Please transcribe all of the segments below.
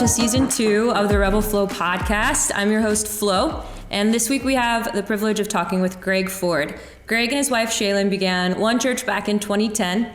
to season 2 of the Revel Flow podcast. I'm your host, Flo, and this week we have the privilege of talking with Greg Ford. Greg and his wife, Shaylyn, began One.church back in 2010,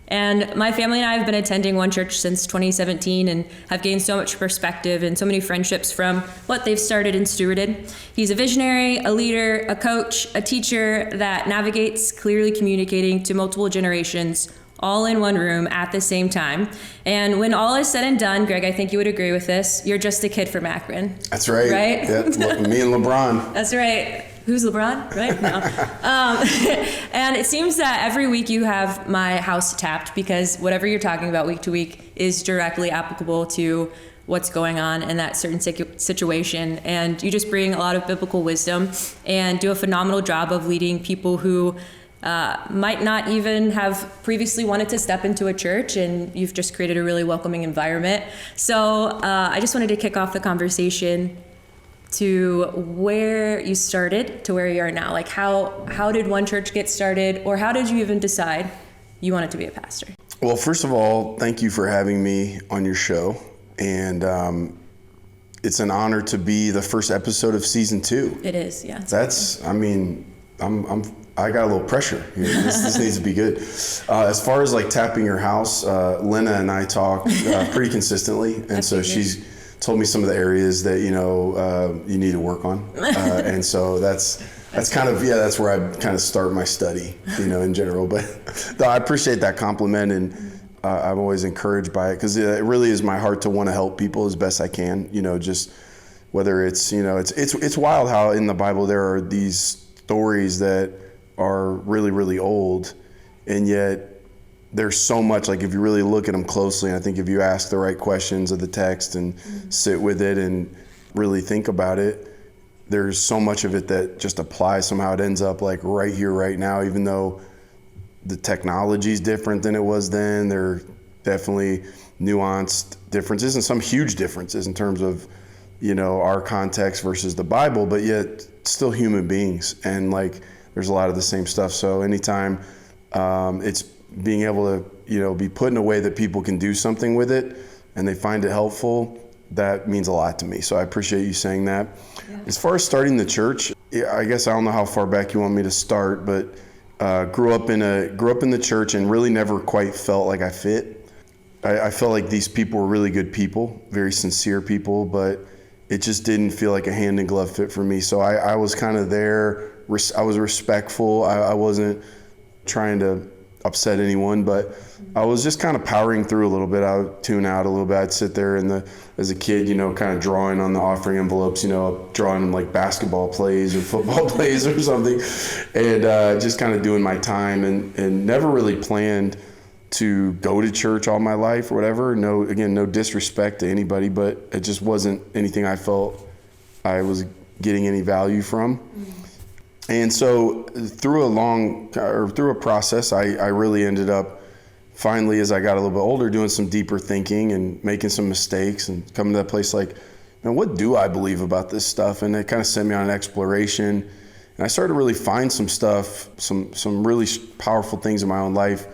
and my family and I have been attending One.church since 2017 and have gained so much perspective and so many friendships from what they've started and stewarded. He's a visionary, a leader, a coach, a teacher that navigates clearly communicating to multiple generations all in one room at the same time. And when all is said and done, Greg, I think you would agree with this, you're just a kid from Akron. That's right. Right? Yeah, me and LeBron. That's right. Who's LeBron? Right? No. And it seems that every week you have my house tapped because whatever you're talking about week to week is directly applicable to what's going on in that certain situation. And you just bring a lot of biblical wisdom and do a phenomenal job of leading people who might not even have previously wanted to step into a church, and you've just created a really welcoming environment. So I just wanted to kick off the conversation to where you started to where you are now. Like how did One.church get started, or how did you even decide you wanted to be a pastor? Well, first of all, thank you for having me on your show. And it's an honor to be the first episode of season 2. It is, yeah. I got a little pressure here. This needs to be good. As far as like tapping your house, Lena and I talk pretty consistently. And so she's told me some of the areas that, you need to work on. And so that's where I kind of start my study, in general. But I appreciate that compliment, and I'm always encouraged by it because it really is my heart to want to help people as best I can, just whether it's, it's wild how in the Bible there are these stories that are really, really old, and yet there's so much, like if you really look at them closely, and I think if you ask the right questions of the text and sit with it and really think about it, there's so much of it that just applies. Somehow it ends up like right here, right now, even though the technology is different than it was then. There are definitely nuanced differences and some huge differences in terms of, our context versus the Bible, but yet still human beings. And like, there's a lot of the same stuff. So anytime it's being able to, be put in a way that people can do something with it and they find it helpful, that means a lot to me. So I appreciate you saying that. Yeah. As far as starting the church, I guess I don't know how far back you want me to start, but grew up in the church and really never quite felt like I fit. I felt like these people were really good people, very sincere people, but it just didn't feel like a hand in glove fit for me. So I was kind of there. I was respectful. I wasn't trying to upset anyone, but I was just kind of powering through a little bit. I would tune out a little bit. I'd sit there as a kid, kind of drawing on the offering envelopes, drawing them like basketball plays or football plays or something, and just kind of doing my time and never really planned to go to church all my life or whatever. No disrespect to anybody, but it just wasn't anything I felt I was getting any value from. And so through a process, I really ended up finally, as I got a little bit older, doing some deeper thinking and making some mistakes and coming to that place like, what do I believe about this stuff? And it kind of sent me on an exploration. And I started to really find some stuff, some really powerful things in my own life,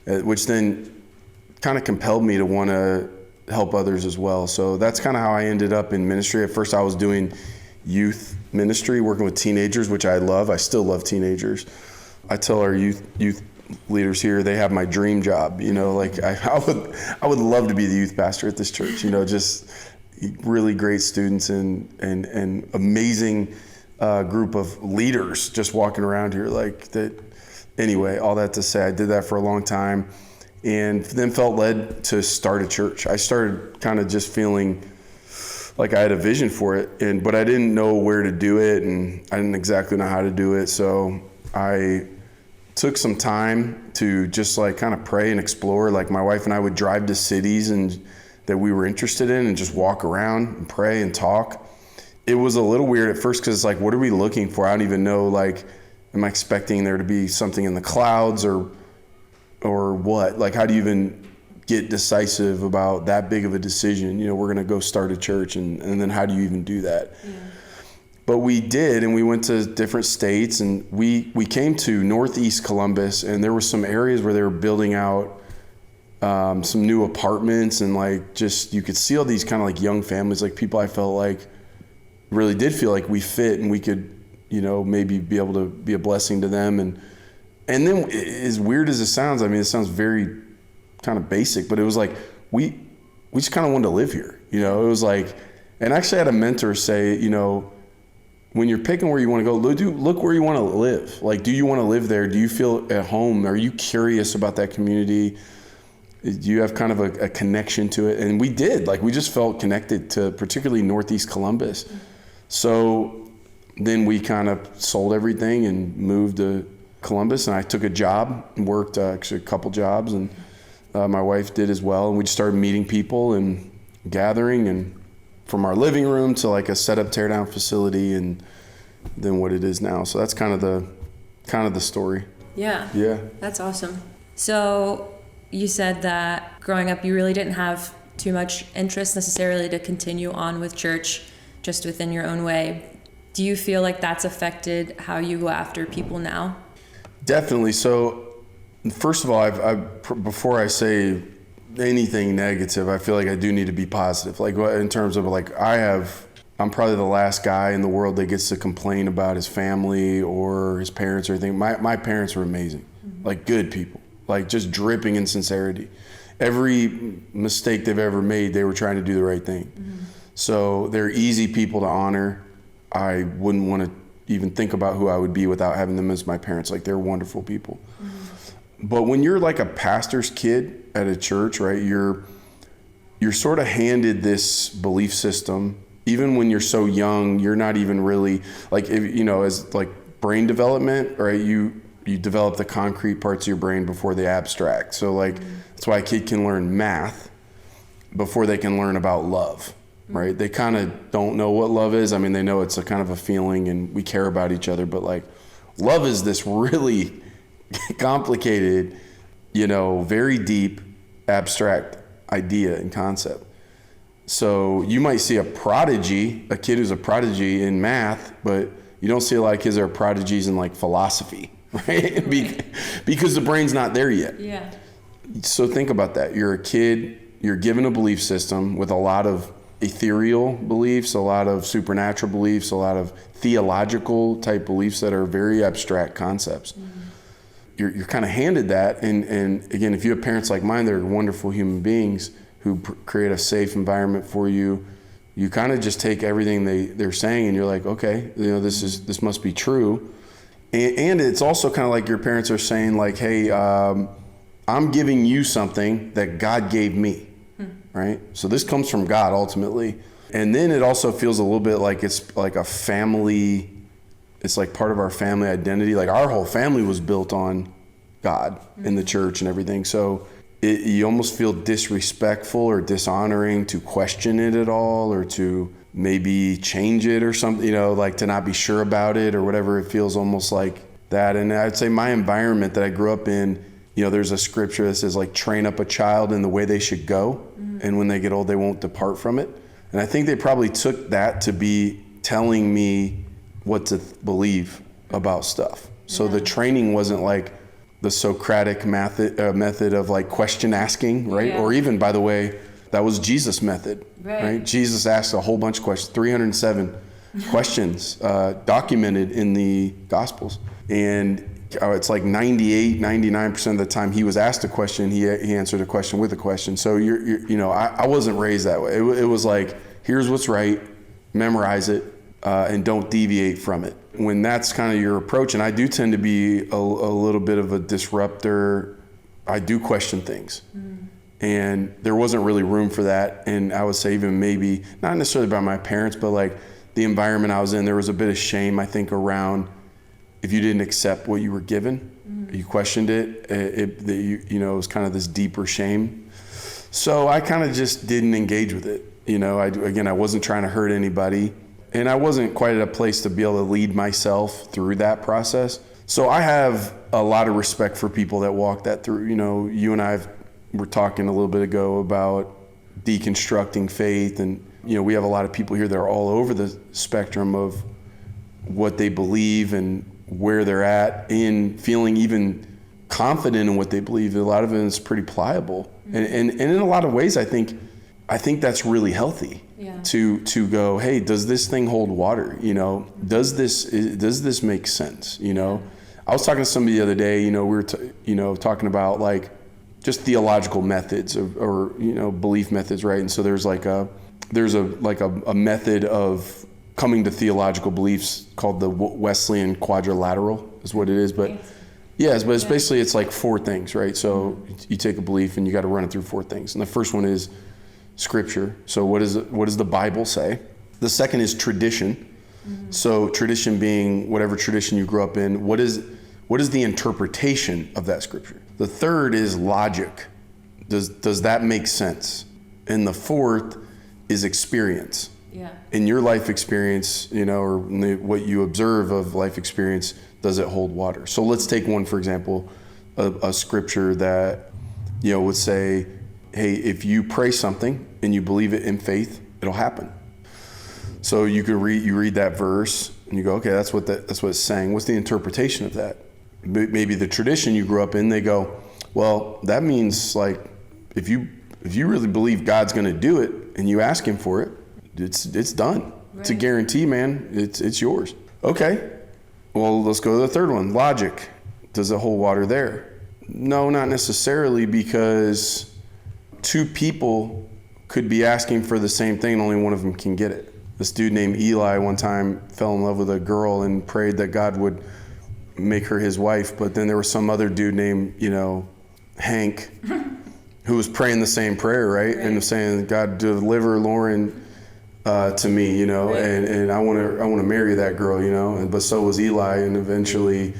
which then kind of compelled me to want to help others as well. So that's kind of how I ended up in ministry. At first I was doing youth ministry, working with teenagers, which I love. I still love teenagers. I tell our youth leaders here, they have my dream job. I would love to be the youth pastor at this church. Just really great students and amazing group of leaders just walking around here like that. Anyway, all that to say, I did that for a long time, and then felt led to start a church. I started kind of just feeling like I had a vision for it, but I didn't know where to do it, and I didn't exactly know how to do it. So I took some time to just like kind of pray and explore. Like my wife and I would drive to cities and that we were interested in and just walk around and pray and talk. It was a little weird at first because it's like, what are we looking for? I don't even know, like, am I expecting there to be something in the clouds or what? Like, how do you even get decisive about that big of a decision? We're going to go start a church, and then how do you even do that? Yeah. But we did, and we went to different states, and we came to Northeast Columbus, and there were some areas where they were building out some new apartments, and like just you could see all these kind of like young families, like people I felt like really did feel like we fit and we could, you know, maybe be able to be a blessing to them. And then as weird as it sounds, I mean, it sounds very kind of basic, but it was like we just kind of wanted to live here, you know. It was like, and I actually had a mentor say, you know, when you're picking where you want to go, look where you want to live. Like, do you want to live there? Do you feel at home? Are you curious about that community? Do you have kind of a connection to it? And we did. Like, we just felt connected to particularly Northeast Columbus. So then we kind of sold everything and moved to Columbus, and I took a job and worked actually a couple jobs, and my wife did as well. And we just started meeting people and gathering, and from our living room to like a set up tear down facility, and then what it is now. So that's kind of the story. Yeah. Yeah. That's awesome. So you said that growing up you really didn't have too much interest necessarily to continue on with church, just within your own way. Do you feel like that's affected how you go after people now? Definitely. So first of all, before I say anything negative, I feel like I do need to be positive. Like in terms of like, I'm probably the last guy in the world that gets to complain about his family or his parents or anything. My parents were amazing, like good people, like just dripping in sincerity. Every mistake they've ever made, they were trying to do the right thing. So they're easy people to honor. I wouldn't want to even think about who I would be without having them as my parents. Like, they're wonderful people. But when you're like a pastor's kid at a church, right, you're sort of handed this belief system. Even when you're so young, you're not even really like, if, you know, as like brain development, right, you develop the concrete parts of your brain before the abstract. So like, that's why a kid can learn math before they can learn about love, right? They kind of don't know what love is. I mean, they know it's a kind of a feeling and we care about each other, but like, love is this really complicated, you know, very deep, abstract idea and concept. So you might see a kid who's a prodigy in math, but you don't see a lot of kids that are prodigies in like philosophy, right? Because the brain's not there yet. Yeah. So think about that. You're a kid, you're given a belief system with a lot of ethereal beliefs, a lot of supernatural beliefs, a lot of theological type beliefs that are very abstract concepts. You're kind of handed that, and again, if you have parents like mine, they're wonderful human beings who create a safe environment for you. You kind of just take everything they're saying, and you're like, okay, you know, this must be true. And it's also kind of like your parents are saying, like, hey, I'm giving you something that God gave me, right? So this comes from God ultimately, and then it also feels a little bit like it's like a family. It's like part of our family identity. Like our whole family was built on God and the church and everything. So you almost feel disrespectful or dishonoring to question it at all, or to maybe change it or something, you know, like to not be sure about it or whatever. It feels almost like that. And I'd say my environment that I grew up in, you know, there's a scripture that says like, train up a child in the way they should go. And when they get old, they won't depart from it. And I think they probably took that to be telling me what to believe about stuff. So the training wasn't like the Socratic method of like question asking, right? Or even, by the way, that was Jesus' method, right? Jesus asked a whole bunch of questions, 307 questions documented in the Gospels. And it's like 99% of the time he was asked a question, he answered a question with a question. So you know, I wasn't raised that way. It was like, here's what's right, memorize it, and don't deviate from it. When that's kind of your approach, and I do tend to be a little bit of a disruptor, I do question things. And there wasn't really room for that. And I would say even maybe, not necessarily by my parents, but like the environment I was in, there was a bit of shame, I think, around if you didn't accept what you were given, you questioned it, you know, it was kind of this deeper shame. So I kind of just didn't engage with it. You know, I wasn't trying to hurt anybody. And I wasn't quite at a place to be able to lead myself through that process. So I have a lot of respect for people that walk that through. You know, you and I were talking a little bit ago about deconstructing faith. And, you know, we have a lot of people here that are all over the spectrum of what they believe and where they're at in feeling even confident in what they believe. A lot of it is pretty pliable. And in a lot of ways, I think that's really healthy. Yeah. To go, hey, does this thing hold water? You know, does this make sense? You know, I was talking to somebody the other day, you know, we were talking about like just theological methods or you know, belief methods, right? And so there's a method of coming to theological beliefs called the Wesleyan quadrilateral is what it is. But yes, but it's basically, it's like 4 things, right? So you take a belief and you got to run it through 4 things. And the first one is Scripture. So what does the Bible say? The second is tradition. So tradition being whatever tradition you grew up in. What is the interpretation of that Scripture? The third is logic. Does that make sense? And the fourth is experience. Yeah. In your life experience, you know, or what you observe of life experience, does it hold water? So let's take one, for example, a scripture that, you know, would say, hey, if you pray something and you believe it in faith, it'll happen. So you read that verse and you go, okay, that's what it's saying. What's the interpretation of that? Maybe the tradition you grew up in, they go, well, that means like if you really believe God's going to do it and you ask him for it, it's done. Right. It's a guarantee, man. It's yours. Okay. Well, let's go to the third one. Logic. Does it hold water there? No, not necessarily, because 2 people could be asking for the same thing and only one of them can get it. This dude named Eli one time fell in love with a girl and prayed that God would make her his wife, but then there was some other dude named, you know, Hank, who was praying the same prayer, right? And saying, God, deliver Lauren to me, you know, and I want to marry that girl, you know. But so was Eli, and eventually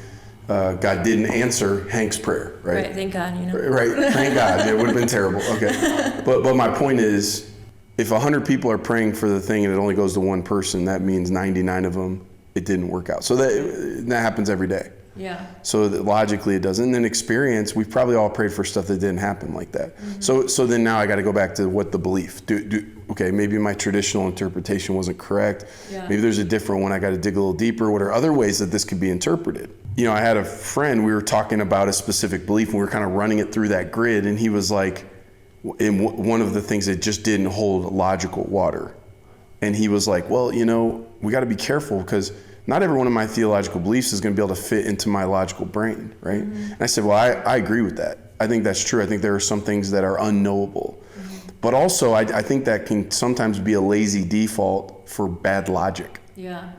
God didn't answer Hank's prayer, right? Right, thank God, you know. Right, thank God. It would have been terrible. Okay, but my point is, if 100 people are praying for the thing and it only goes to one person, that means 99 of them it didn't work out. So that happens every day. Yeah. So that logically it doesn't. And then experience, we've probably all prayed for stuff that didn't happen like that. Mm-hmm. So then now I got to go back to what the belief. Okay, maybe my traditional interpretation wasn't correct. Yeah. Maybe there's a different one. I got to dig a little deeper. What are other ways that this could be interpreted? You know, I had a friend, we were talking about a specific belief and we were kind of running it through that grid, and he was like, in one of the things that just didn't hold logical water. And he was like, well, you know, we got to be careful because not every one of my theological beliefs is going to be able to fit into my logical brain, right? Mm-hmm. And I said, well, I agree with that. I think that's true. I think there are some things that are unknowable. Mm-hmm. But also, I think that can sometimes be a lazy default for bad logic. Yeah.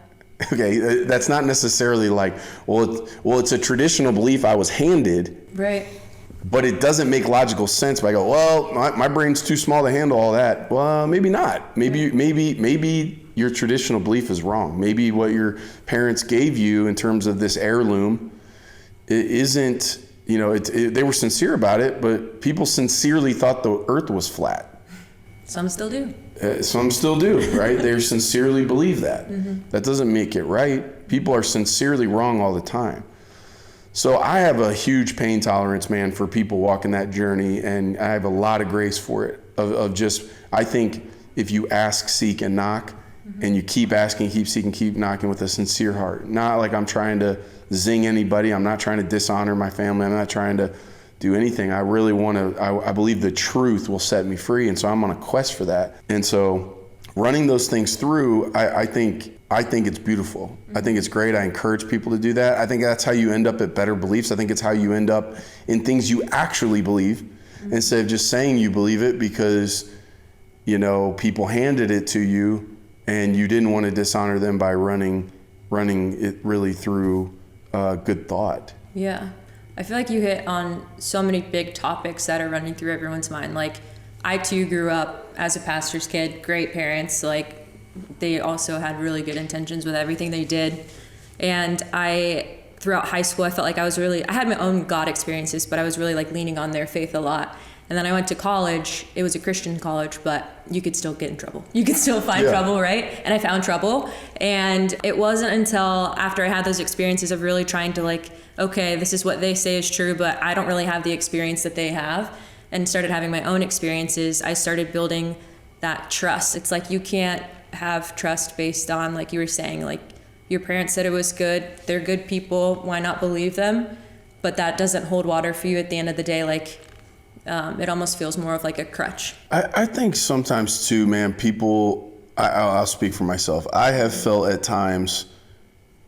Okay, that's not necessarily like, well, it's a traditional belief I was handed. Right. But it doesn't make logical sense. But I go, well, my brain's too small to handle all that. Well, maybe not. Maybe your traditional belief is wrong. Maybe what your parents gave you in terms of this heirloom, it isn't, you know, they were sincere about it, but people sincerely thought the earth was flat. Some still do. Some still do, right? They sincerely believe that. Mm-hmm. That doesn't make it right. People are sincerely wrong all the time. So I have a huge pain tolerance, man, for people walking that journey, and I have a lot of grace for it. I think if you ask, seek, and knock, mm-hmm. and you keep asking, keep seeking, keep knocking with a sincere heart, not like I'm trying to zing anybody, I'm not trying to dishonor my family, I'm not trying to do anything. I really want to, I believe the truth will set me free, and so I'm on a quest for that. And so running those things through, I think it's beautiful. Mm-hmm. I think it's great. I encourage people to do that. I think that's how you end up at better beliefs. I think it's how you end up in things you actually believe, mm-hmm. instead of just saying you believe it because, you know, people handed it to you and you didn't want to dishonor them by running it really through good thought. Yeah. I feel like you hit on so many big topics that are running through everyone's mind. Like, I too grew up as a pastor's kid, great parents, like they also had really good intentions with everything they did. And throughout high school, I felt like I had my own God experiences, but I was really like leaning on their faith a lot. And then I went to college. It was a Christian college, but you could still get in trouble. You could still find trouble, right? And I found trouble. And it wasn't until after I had those experiences of really trying to like, okay, this is what they say is true, but I don't really have the experience that they have, and started having my own experiences, I started building that trust. It's like you can't have trust based on, like you were saying, like your parents said it was good, they're good people, why not believe them? but that doesn't hold water for you at the end of the day. Like, it almost feels more of like a crutch. I think sometimes too, man, people, I'll speak for myself. I have felt at times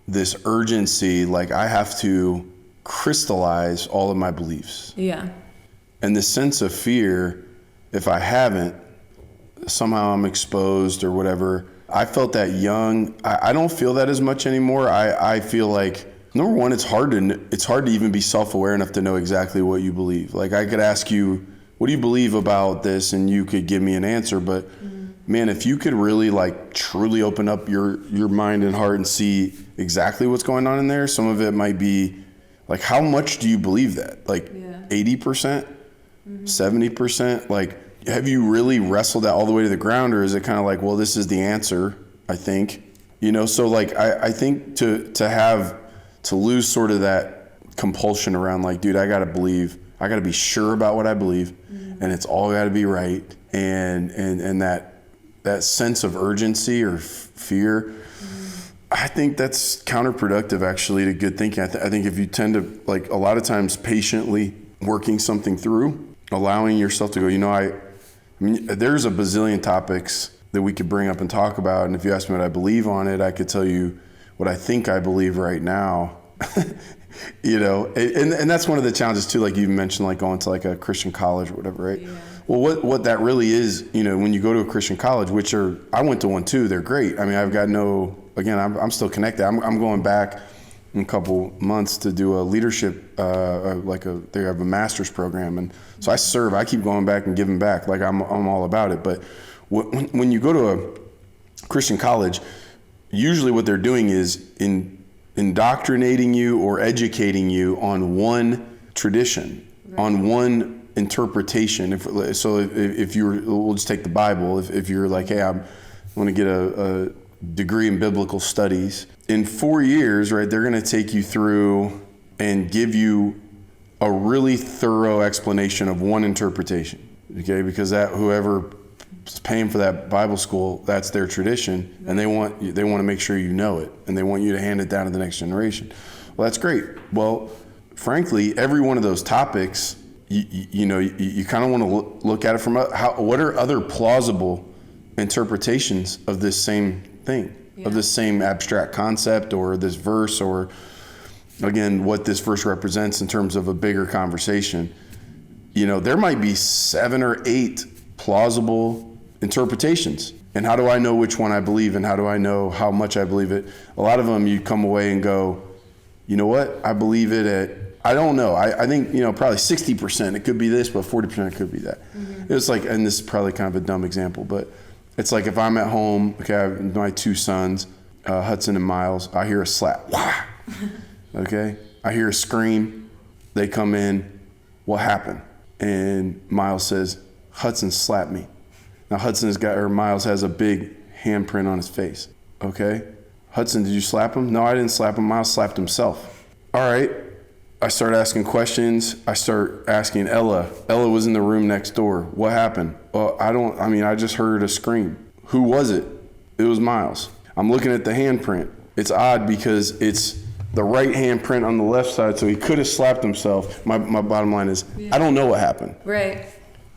this urgency, like I have to crystallize all of my beliefs. Yeah. And the sense of fear, if I haven't, somehow I'm exposed or whatever. I felt that young. I don't feel that as much anymore. I feel like, number one, it's hard to even be self-aware enough to know exactly what you believe. Like I could ask you, what do you believe about this? And you could give me an answer. But man, if you could really like truly open up your mind and heart and see exactly what's going on in there, some of it might be like, how much do you believe that? Like 80%, 70%? Like, have you really wrestled that all the way to the ground, or is it kind of like, well, this is the answer, I think, you know? So like, I think to lose sort of that compulsion around like, dude, I got to believe, I got to be sure about what I believe, and it's all got to be right. And that sense of urgency or fear, I think that's counterproductive actually to good thinking. I think if you tend to, like, a lot of times patiently working something through, allowing yourself to go, you know, I mean, there's a bazillion topics that we could bring up and talk about. And if you ask me what I believe on it, I could tell you what I think I believe right now, you know, and that's one of the challenges too, like you mentioned, like going to like a Christian college or whatever, right? Yeah. Well, what that really is, you know, when you go to a Christian college, I went to one too, they're great. I mean, I've got I'm still connected. I'm going back in a couple months to do a leadership, they have a master's program. And so I keep going back and giving back. Like I'm all about it. But when you go to a Christian college, usually what they're doing is indoctrinating you or educating you on one tradition, on one interpretation. We'll just take the Bible. If you're like, hey, I want to get a degree in biblical studies, in 4 years, right, they're going to take you through and give you a really thorough explanation of one interpretation, okay? Because whoever is paying for that Bible school, that's their tradition, and they want to make sure you know it, and they want you to hand it down to the next generation. Well, that's great. Well, frankly, every one of those topics, you kind of want to look at it from what are other plausible interpretations of this same thing, of this same abstract concept or this verse, or again, what this verse represents in terms of a bigger conversation. You know, there might be 7 or 8 plausible interpretations. And how do I know which one I believe, and how do I know how much I believe it? A lot of them you come away and go, you know what, I believe it at, I don't know. I think, you know, probably 60% it could be this, but 40% it could be that. It's like, and this is probably kind of a dumb example, but it's like if I'm at home, okay, I have my 2 sons, Hudson and Miles, I hear a slap. Okay, I hear a scream. They come in. What happened? And Miles says, Hudson slapped me. Now Miles has a big handprint on his face. Okay, Hudson, did you slap him? No, I didn't slap him. Miles slapped himself. All right. I start asking questions. I start asking Ella. Ella was in the room next door. What happened? Well, I just heard a scream. Who was it? It was Miles. I'm looking at the handprint. It's odd because it's the right handprint on the left side, so he could have slapped himself. My bottom line is, I don't know what happened. Right.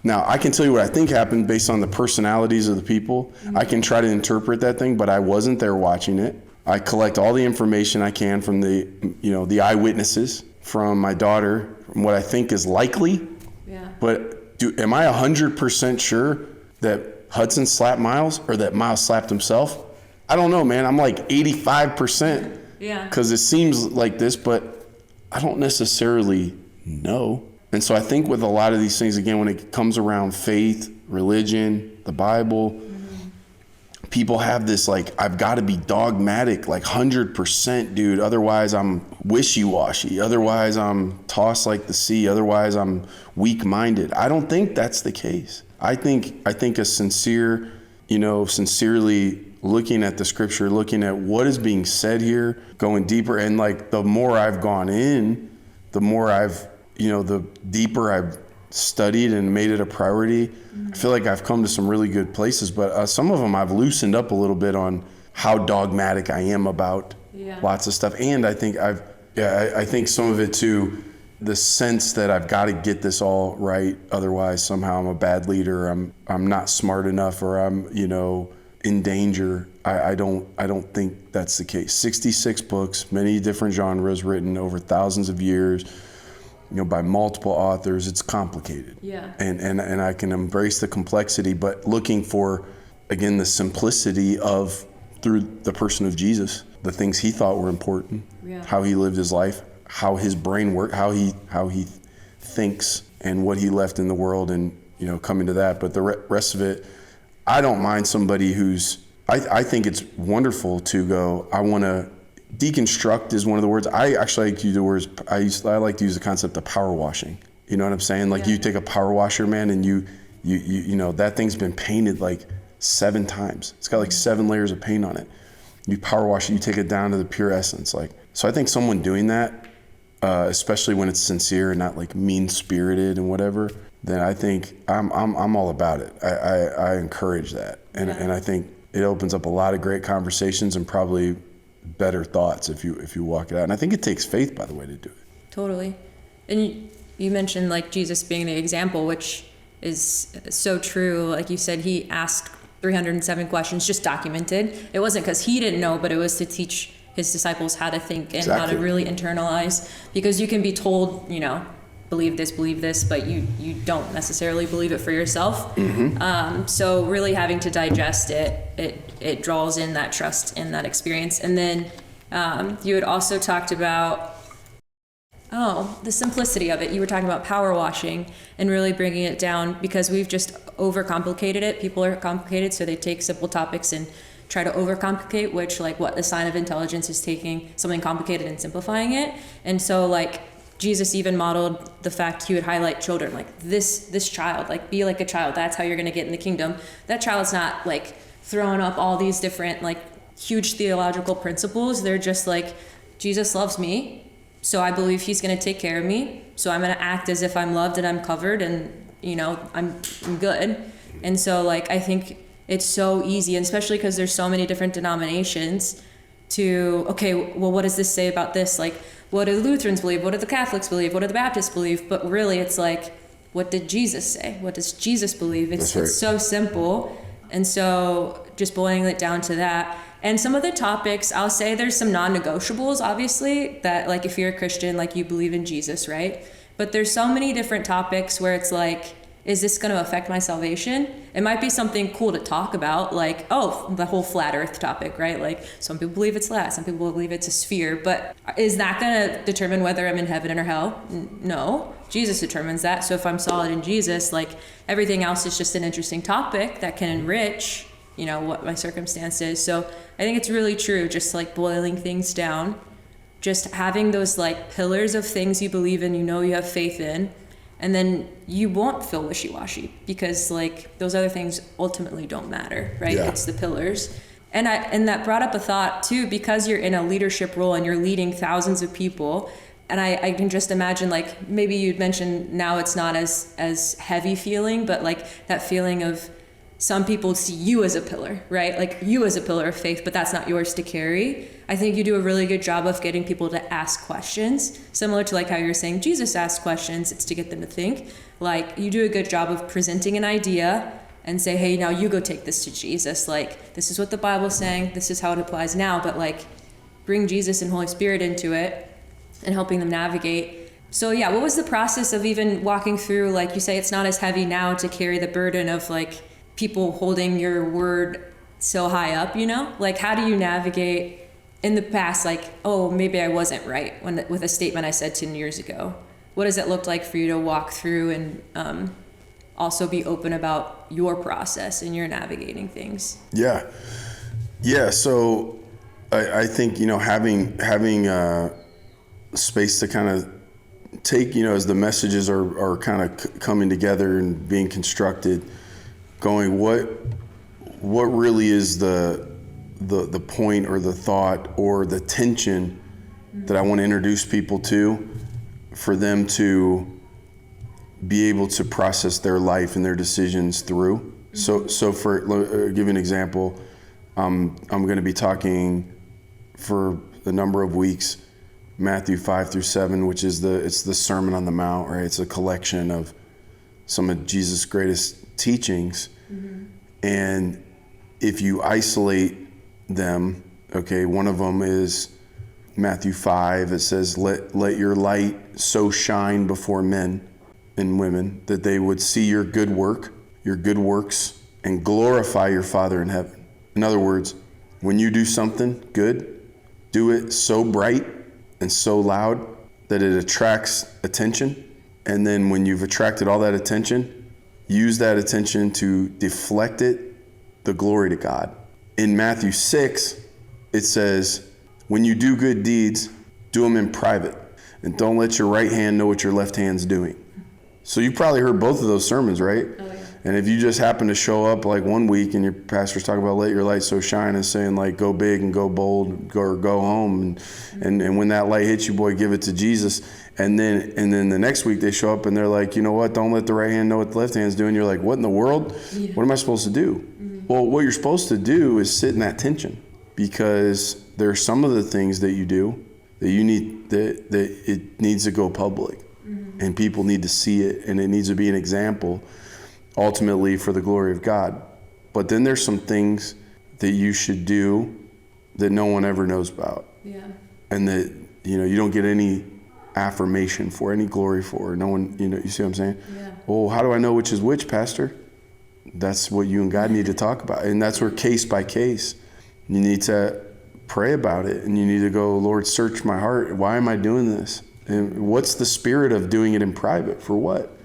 Now, I can tell you what I think happened based on the personalities of the people. I can try to interpret that thing, but I wasn't there watching it. I collect all the information I can from the eyewitnesses, from my daughter, from what I think is likely. Yeah. But am I 100% sure that Hudson slapped Miles or that Miles slapped himself? I don't know, man. I'm like 85%. Yeah. Because it seems like this, but I don't necessarily know. And so I think with a lot of these things, again, when it comes around faith, religion, the Bible, people have this like, I've got to be dogmatic, like 100%, dude. Otherwise, I'm wishy-washy. Otherwise, I'm tossed like the sea. Otherwise, I'm weak-minded. I don't think that's the case. I think a sincerely looking at the scripture, looking at what is being said here, going deeper, and like the more I've gone in, the more the deeper I've studied and made it a priority. I feel like I've come to some really good places, but some of them I've loosened up a little bit on how dogmatic I am about lots of stuff. And I think I think some of it too, the sense that I've got to get this all right, otherwise somehow I'm a bad leader, I'm not smart enough, or I'm, in danger. I don't think that's the case. 66 books, many different genres, written over thousands of years, by multiple authors. It's complicated. Yeah. And I can embrace the complexity, but looking for, again, the simplicity through the person of Jesus, the things he thought were important, how he lived his life, how his brain worked, how he thinks, and what he left in the world, and coming to that. But the rest of it, I don't mind somebody I think it's wonderful to go, I want to deconstruct is one of the words. I actually like to use the words, I like to use the concept of power washing. You know what I'm saying? Like you take a power washer, man, and you that thing's been painted like 7 times. It's got like 7 layers of paint on it. You power wash it, you take it down to the pure essence. So I think someone doing that, especially when it's sincere and not like mean-spirited and whatever, then I think I'm all about it. I encourage that. And I think it opens up a lot of great conversations and probably better thoughts if you walk it out. And I think it takes faith, by the way, to do it. Totally. And you mentioned like Jesus being the example, which is so true. Like you said, he asked 307 questions, just documented. It wasn't because he didn't know, but it was to teach his disciples how to think and how to really internalize, because you can be told, believe this, but you don't necessarily believe it for yourself. Mm-hmm. So really having to digest it draws in that trust in that experience. And then you had also talked about the simplicity of it. You were talking about power washing and really bringing it down, because we've just overcomplicated it. People are complicated, so they take simple topics and try to overcomplicate, which the sign of intelligence is taking something complicated and simplifying it. And so Jesus even modeled the fact he would highlight children, this child, be like a child. That's how you're going to get in the kingdom. That child's not throwing up all these different huge theological principles. They're just Jesus loves me, so I believe he's going to take care of me. So I'm going to act as if I'm loved and I'm covered, and I'm good. And so I think it's so easy, and especially because there's so many different denominations, to what does this say about this? What do the Lutherans believe? What do the Catholics believe? What do the Baptists believe? But really, it's what did Jesus say? What does Jesus believe? It's so simple. And so just boiling it down to that. And some of the topics, I'll say there's some non-negotiables, obviously, that if you're a Christian, you believe in Jesus, right? But there's so many different topics where it's is this going to affect my salvation? It might be something cool to talk about, the whole flat earth topic, right? Some people believe it's flat, some people believe it's a sphere, but is that going to determine whether I'm in heaven or hell? No, Jesus determines that. So if I'm solid in Jesus, everything else is just an interesting topic that can enrich, what my circumstance is. So I think it's really true, just boiling things down, just having those pillars of things you believe in, you have faith in. And then you won't feel wishy-washy, because those other things ultimately don't matter, right? Yeah. It's the pillars. And that brought up a thought too, because you're in a leadership role and you're leading thousands of people. And I can just imagine, maybe you'd mentioned now it's not as heavy feeling, but that feeling of some people see you as a pillar, right? You as a pillar of faith, but that's not yours to carry. I think you do a really good job of getting people to ask questions, similar to how you were saying Jesus asked questions. It's to get them to think. You do a good job of presenting an idea and say, hey, now you go take this to Jesus. This is what the Bible's saying. This is how it applies now. But bring Jesus and Holy Spirit into it and helping them navigate. So yeah, what was the process of even walking through, you say it's not as heavy now to carry the burden of people holding your word so high up, how do you navigate in the past, maybe I wasn't right with a statement I said 10 years ago? What does it look like for you to walk through and also be open about your process and your navigating things? Yeah. So I think, having space to kind of take, as the messages are kind of coming together and being constructed, going, what really is the point or the thought or the tension that I want to introduce people to, for them to be able to process their life and their decisions through. Mm-hmm. So for give an example, I'm going to be talking for a number of weeks Matthew 5-7, which is it's the Sermon on the Mount, right? It's a collection of some of Jesus' greatest teachings. And if you isolate them, okay, one of them is Matthew 5. It says, let your light so shine before men and women that they would see your good works, and glorify your Father in heaven. In other words, when you do something good, do it so bright and so loud that it attracts attention. And then when you've attracted all that attention, use that attention to deflect the glory to God. In Matthew 6, it says, when you do good deeds, do them in private, and don't let your right hand know what your left hand's doing. So you probably heard both of those sermons, right? Oh, yeah. And if you just happen to show up like one week and your pastor's talking about let your light so shine and saying like go big and go bold or go home, and when that light hits you, boy, give it to Jesus. And then the next week they show up and they're like, you know what, don't let the right hand know what the left hand's doing. You're like, what in the world? Yeah. What am I supposed to do? Well, what you're supposed to do is sit in that tension, because there are some of the things that you do that you need, that it needs to go public, and people need to see it, and it needs to be an example ultimately for the glory of God. But then there's some things that you should do that no one ever knows about. Yeah. And that, you don't get any affirmation for, any glory for. No one, you see what I'm saying? Yeah. Well, how do I know which is which, Pastor? That's what you and God need to talk about. And that's where case by case, you need to pray about it, and you need to go, Lord, search my heart. Why am I doing this? And what's the spirit of doing it in private? For what?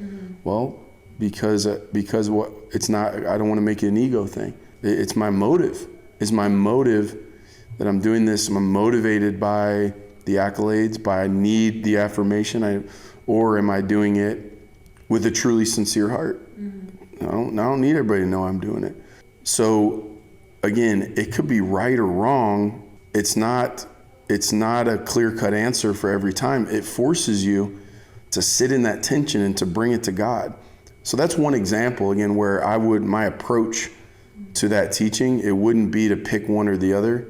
Well, because what it's not, I don't want to make it an ego thing. It's my motive. It's my motive that I'm doing this. I'm motivated by the accolades, by I need the affirmation, or am I doing it with a truly sincere heart? I don't need everybody to know I'm doing it. So again, it could be right or wrong. It's not a clear-cut answer for every time. It forces you to sit in that tension and to bring it to God. So that's one example, again, where my approach to that teaching, it wouldn't be to pick one or the other,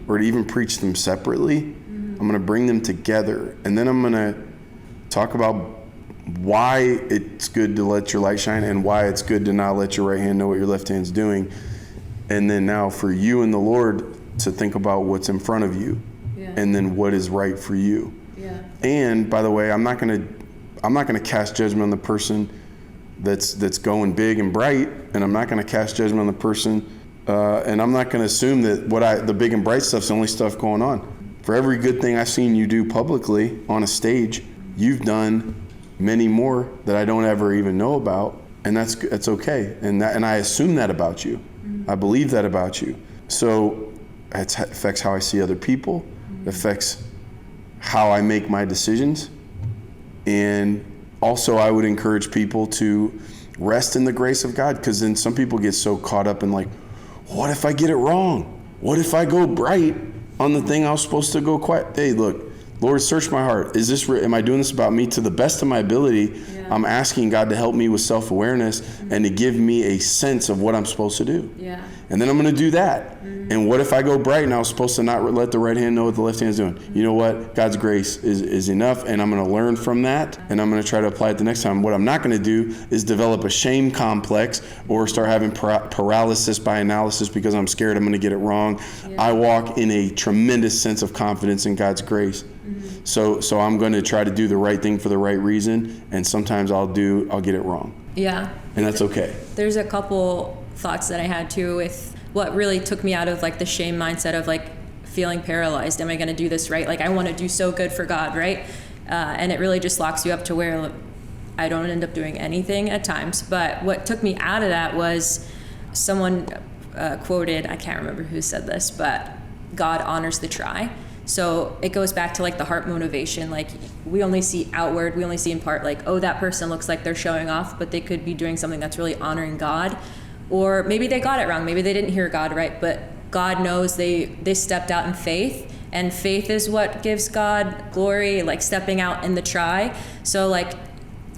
or to even preach them separately. I'm going to bring them together, and then I'm going to talk about why it's good to let your light shine and why it's good to not let your right hand know what your left hand's doing. And then now for you and the Lord to think about what's in front of you, and then what is right for you. And by the way, I'm not going to cast judgment on the person that's going big and bright, and I'm not going to cast judgment on the person, and I'm not going to assume that the big and bright stuff's the only stuff going on. For every good thing I've seen you do publicly on a stage, you've done many more that I don't ever even know about, and that's okay. And I assume that about you. I believe that about you. So it affects how I see other people. It affects how I make my decisions. And also, I would encourage people to rest in the grace of God, because then some people get so caught up in like, what if I get it wrong? What if I go bright on the thing I was supposed to go quiet? Hey, look, Lord, search my heart. Am I doing this about me? To the best of my ability, I'm asking God to help me with self-awareness and to give me a sense of what I'm supposed to do. And then I'm going to do that. And what if I go bright and I was supposed to not let the right hand know what the left hand's doing? You know what? God's grace is enough, and I'm going to learn from that, and I'm going to try to apply it the next time. What I'm not going to do is develop a shame complex or start having paralysis by analysis because I'm scared I'm going to get it wrong. I walk in a tremendous sense of confidence in God's grace. So I'm going to try to do the right thing for the right reason, and sometimes I'll get it wrong. And that's okay. There's a couple thoughts that I had too with what really took me out of like the shame mindset of like feeling paralyzed. Am I going to do this right? Like I want to do so good for God, right? And it really just locks you up to where I don't end up doing anything at times. But what took me out of that was someone quoted, I can't remember who said this, but God honors the try. So it goes back to like the heart motivation. Like we only see outward, we only see in part like, oh, that person looks like they're showing off, but they could be doing something that's really honoring God. Or maybe they got it wrong. Maybe they didn't hear God right, but God knows they stepped out in faith, and faith is what gives God glory, like stepping out in the try. So like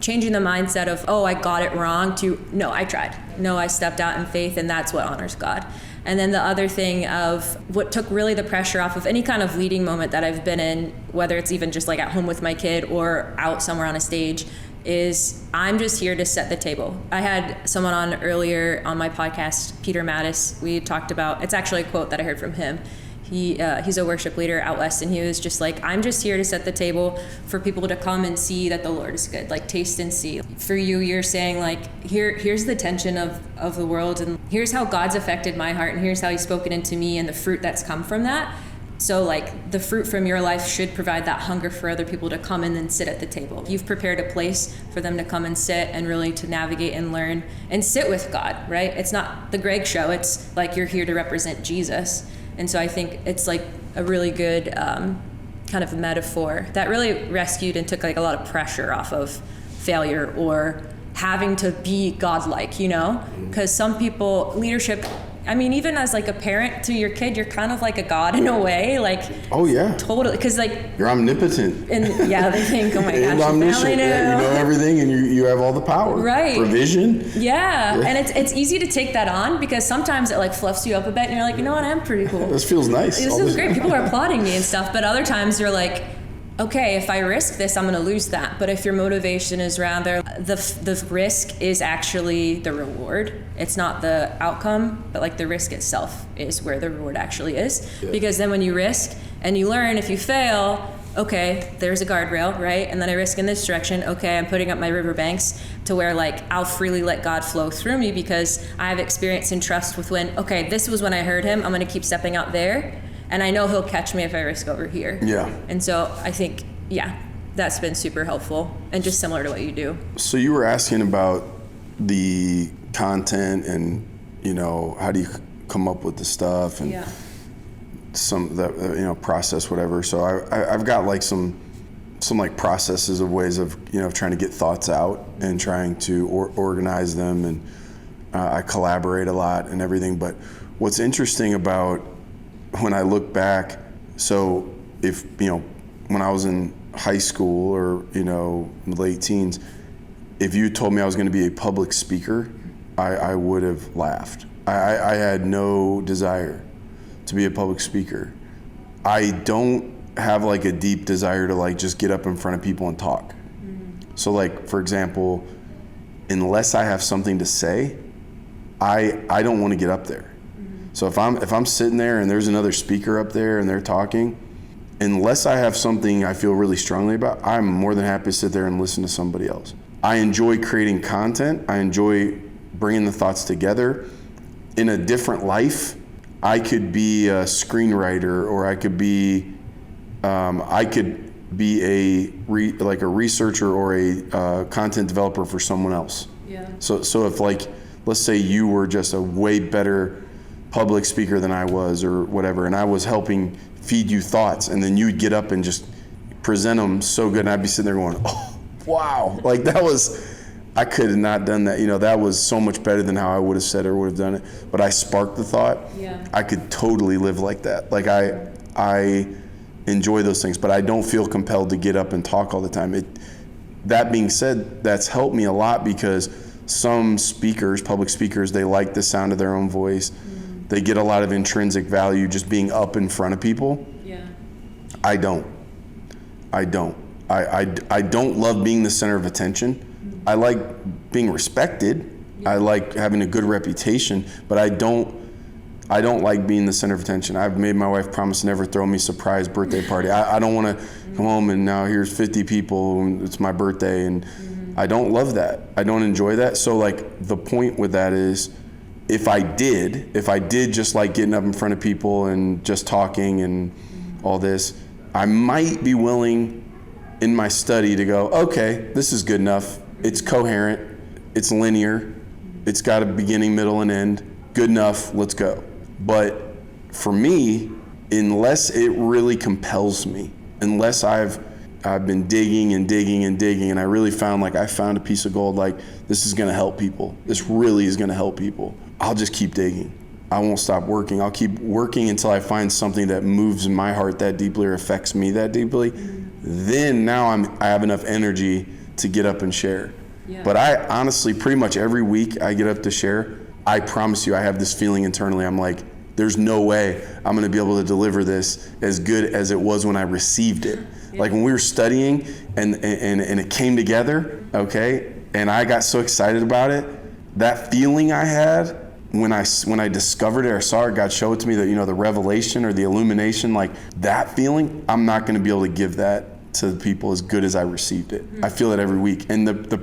changing the mindset of, oh, I got it wrong to, no, I tried. No, I stepped out in faith, and that's what honors God. And then the other thing of what took really the pressure off of any kind of leading moment that I've been in, whether it's even just like at home with my kid or out somewhere on a stage, is I'm just here to set the table. I had someone on earlier on my podcast, Peter Mattis. We talked about, it's actually a quote that I heard from him. He's a worship leader out west, and he was just like, I'm just here to set the table for people to come and see that the Lord is good, like taste and see. For you, you're saying like, here's the tension of the world, and here's how God's affected my heart, and here's how he's spoken into me and the fruit that's come from that. So like the fruit from your life should provide that hunger for other people to come and then sit at the table. You've prepared a place for them to come and sit and really to navigate and learn and sit with God, right? It's not the Greg show. It's like you're here to represent Jesus. And so I think it's like a really good kind of metaphor that really rescued and took like a lot of pressure off of failure or having to be godlike, you know? Because some people, leadership, I mean, even as like a parent to your kid, you're kind of like a god in a way, like. Oh yeah. Totally, because like. You're omnipotent. And yeah, they think, oh my gosh, and omniscient. Yeah, you know everything, and you have all the power. Right. Provision. Yeah, and it's easy to take that on because sometimes it like fluffs you up a bit, and you're like, you know what, I'm pretty cool. This feels nice. This is great. People are applauding me and stuff, but other times you're like, okay, if I risk this, I'm going to lose that. But if your motivation is rather the risk is actually the reward. It's not the outcome, but like the risk itself is where the reward actually is. Yeah. Because then when you risk and you learn, if you fail, okay, there's a guardrail, right? And then I risk in this direction. Okay, I'm putting up my riverbanks to where like I'll freely let God flow through me because I have experience and trust with when, okay, this was when I heard him. I'm going to keep stepping out there. And I know he'll catch me if I risk over here. Yeah. And so I think, yeah, that's been super helpful and just similar to what you do. So you were asking about the content and, you know, how do you come up with the stuff and some that, you know, process, whatever. So I've got like some like processes of ways of, you know, trying to get thoughts out and trying to organize them. And I collaborate a lot and everything. But what's interesting about when I look back, so if, you know, when I was in high school or, you know, late teens, if you told me I was going to be a public speaker, I would have laughed. I had no desire to be a public speaker. I don't have like a deep desire to like just get up in front of people and talk. So like, for example, unless I have something to say, I don't want to get up there. So if I'm sitting there and there's another speaker up there and they're talking, unless I have something I feel really strongly about, I'm more than happy to sit there and listen to somebody else. I enjoy creating content. I enjoy bringing the thoughts together. In a different life, I could be a screenwriter, or I could be a researcher or a content developer for someone else. Yeah. So if like, let's say you were just a way better public speaker than I was or whatever, and I was helping feed you thoughts, and then you'd get up and just present them so good, and I'd be sitting there going, oh, wow, like that was, I could have not done that, you know, that was so much better than how I would have said or would have done it, but I sparked the thought. Yeah. I could totally live like that. Like I enjoy those things, but I don't feel compelled to get up and talk all the time. That being said, that's helped me a lot because some speakers, public speakers, they like the sound of their own voice. They get a lot of intrinsic value just being up in front of people. Yeah. I don't. I don't love being the center of attention. I like being respected. Yeah. I like having a good reputation, but I don't like being the center of attention. I've made my wife promise to never throw me a surprise birthday party. I don't want to come home and now here's 50 people and it's my birthday, and I don't love that. I don't enjoy that. So like the point with that is, if I did just like getting up in front of people and just talking and all this, I might be willing in my study to go, okay, this is good enough. It's coherent, it's linear, it's got a beginning, middle, and end. Good enough, let's go. But for me, unless it really compels me, unless I've been digging and digging and digging, and I really found a piece of gold, like this is gonna help people. This really is gonna help people. I'll just keep digging. I won't stop working. I'll keep working until I find something that moves my heart that deeply or affects me that deeply. Then now I have enough energy to get up and share. Yeah. But I honestly, pretty much every week I get up to share, I promise you I have this feeling internally. I'm like, there's no way I'm going to be able to deliver this as good as it was when I received it. Yeah. Like when we were studying and it came together, okay, and I got so excited about it, that feeling I had when I discovered it or saw it, God showed it to me, that, the revelation or the illumination, like that feeling, I'm not going to be able to give that to the people as good as I received it. I feel it every week. And the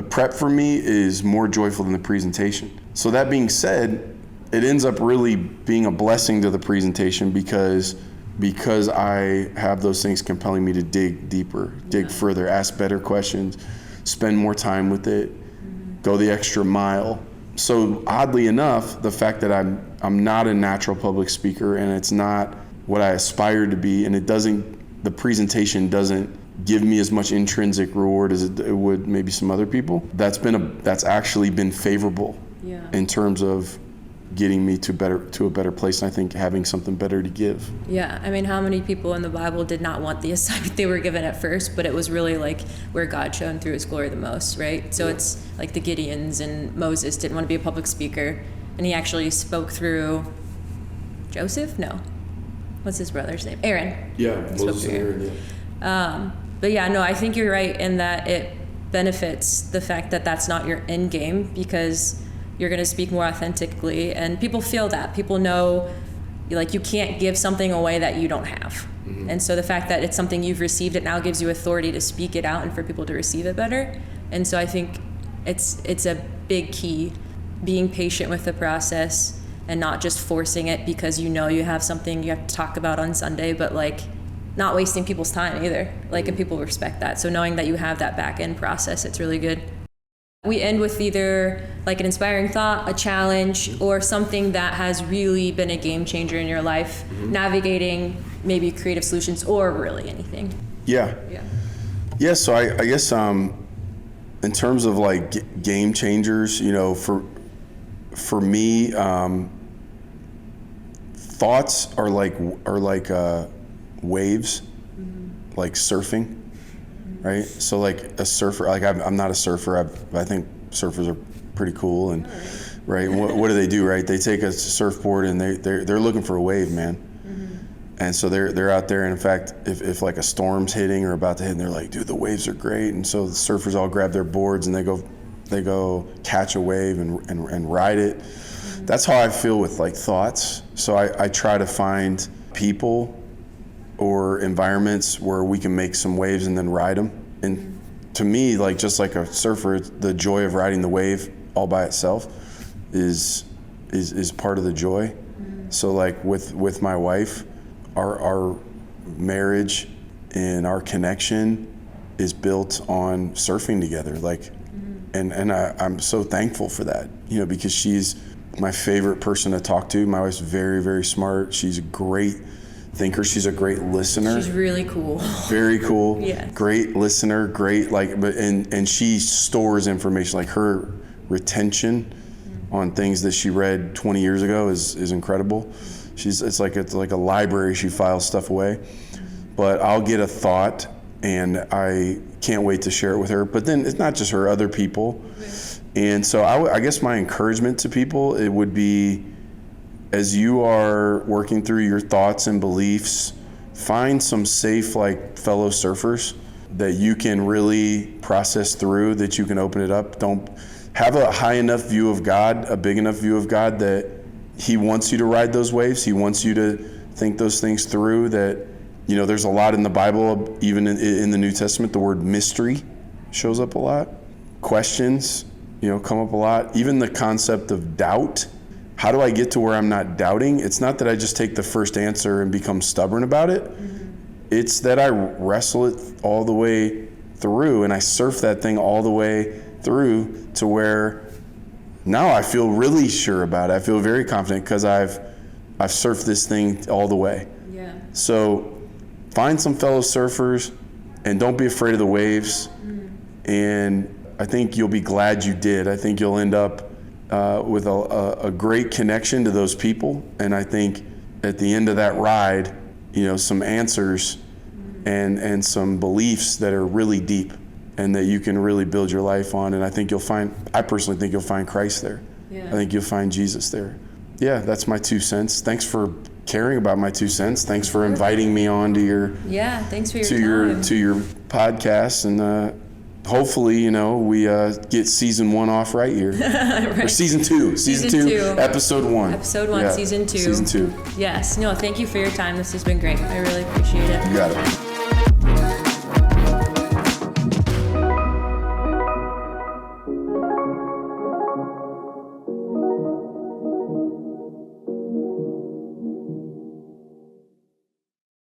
prep for me is more joyful than the presentation. So that being said, it ends up really being a blessing to the presentation because I have those things compelling me to dig deeper, dig further, ask better questions, spend more time with it, go the extra mile. So oddly enough, the fact that I'm not a natural public speaker and it's not what I aspire to be, and the presentation doesn't give me as much intrinsic reward as it would maybe some other people, that's actually been favorable in terms of getting me to a better place, and I think having something better to give. Yeah, I mean, how many people in the Bible did not want the assignment they were given at first, but it was really like where God shone through his glory the most, right? So it's like the Gideons and Moses didn't want to be a public speaker, and he actually spoke through Joseph? No. What's his brother's name? Aaron. Yeah, Moses and Aaron, yeah. But yeah, no, I think you're right in that it benefits the fact that that's not your end game, because you're going to speak more authentically, and people feel that. People know, like, you can't give something away that you don't have. Mm-hmm. And so the fact that it's something you've received, it now gives you authority to speak it out and for people to receive it better. And so I think it's a big key, being patient with the process and not just forcing it because you have something you have to talk about on Sunday, but like not wasting people's time either. Like, and people respect that. So knowing that you have that back end process, it's really good. We end with either like an inspiring thought, a challenge, or something that has really been a game changer in your life, navigating maybe creative solutions or really anything. Yeah. So I guess in terms of like game changers, for me, thoughts are like waves, like surfing. Right? So like a surfer, like I'm not a surfer. I think surfers are pretty cool, and right. And what do they do? Right? They take a surfboard and they're looking for a wave, man. And so they're out there. And in fact, if like a storm's hitting or about to hit, and they're like, dude, the waves are great. And so the surfers all grab their boards and they go catch a wave and ride it. That's how I feel with like thoughts. So I try to find people or environments where we can make some waves and then ride them. And to me, like just like a surfer, the joy of riding the wave all by itself is part of the joy. So like with my wife, our marriage and our connection is built on surfing together. Like, and I'm so thankful for that, because she's my favorite person to talk to. My wife's very, very smart. She's a great thinker. She's a great listener. She's really cool. Very cool. Yeah. Great listener. Great, and she stores information. Like her retention on things that she read 20 years ago is incredible. It's like a library. She files stuff away. But I'll get a thought and I can't wait to share it with her. But then it's not just her, other people. And so I guess my encouragement to people, it would be, as you are working through your thoughts and beliefs, find some safe, like fellow surfers that you can really process through, that you can open it up. Don't have a high enough view of God, a big enough view of God that he wants you to ride those waves. He wants you to think those things through. That, there's a lot in the Bible, even in the New Testament, the word mystery shows up a lot. Questions, come up a lot. Even the concept of doubt. How do I get to where I'm not doubting? It's not that I just take the first answer and become stubborn about it. It's that I wrestle it all the way through and I surf that thing all the way through to where now I feel really sure about it. I feel very confident because I've surfed this thing all the way. Yeah. So find some fellow surfers and don't be afraid of the waves. And I think you'll be glad you did. I think you'll end up with a great connection to those people. And I think at the end of that ride, some answers and some beliefs that are really deep and that you can really build your life on. And I personally think you'll find Christ there. Yeah. I think you'll find Jesus there. yeah, that's my 2 cents. Thanks for caring about my 2 cents. Thanks for inviting me on to your thanks for your time. to your podcast, and hopefully, you know, we get season 1 off right here. Right. Or season 2. Season 2, episode 1. Episode 1, yeah, season 2. Season 2. Yes. No, thank you for your time. This has been great. I really appreciate it. You got it.